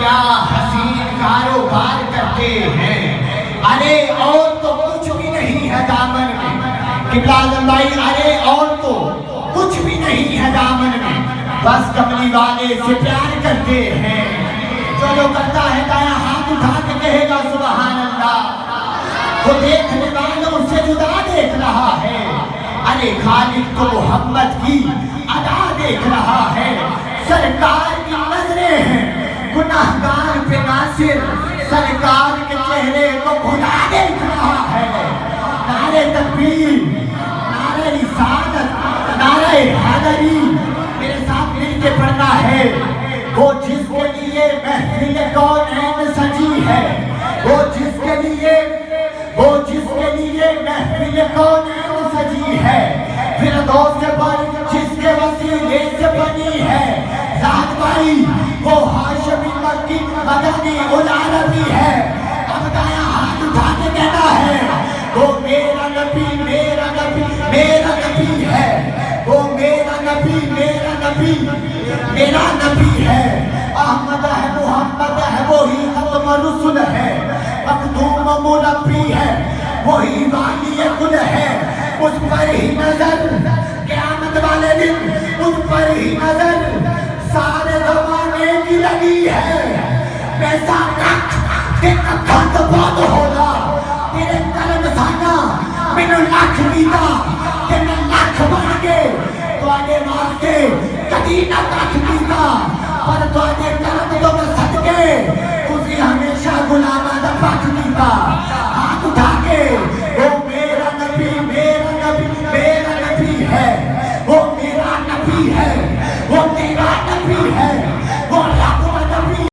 کیا حسین کاروبار کرتے ہیں. ارے اور تو کچھ بھی نہیں ہے دامن میں. قبلہ اعظم بھائی ارے اور تو کچھ بھی نہیں ہے دامن میں. بس کملی والے سے پیار کرتے ہیں. جو کرتا ہے دایاں ہاتھ اٹھا کے کہے گا سبحان اللہ. وہ دیکھنے والوں سے جدا دیکھ رہا ہے. ارے خالق تو محمد کی ادا دیکھ رہا ہے. سرکار کی نظریں ہیں گناہگار پہ ناصر. سرکار کے چہرے کو خدا دیکھ رہا ہے. نعرہ تکبیر، نعرہ رسالت، نعرہ حیدری میرے ساتھ مل کے پڑھنا ہے. وہ جس کے لیے محفل کونین سجی ہے، وہ جس کے لیے محفل کونین سجی ہے، فردوس پر جس کے وسیلے سے بنی ہے. ذات بھائی وہ ہاشمی مکی مدنی العربی ہے. اب دایاں ہاتھ اٹھا کے کہنا ہے وہ میرا نبی میرا نبی میرا نبی ہے. وہ میرا نبی میرا نبی میرا نبی ہے. احمد ہے محمد ہے وہی ختم رسول ہے. مخدوم مربی ہے وہی والی کل ہے. اس پر ہی نظر قیامت والے دن، اس پر ہی نظر سارے زمانے کی لگی ہے. پیسہ کٹ تیرا خط بہت ہوگا. تیرے کرم سانا مینو لاکھ دیتا کہ میں لاکھ بن کے تو آگے واسطے کدی نہ کٹ دیتا. پر تو آگے کرم دو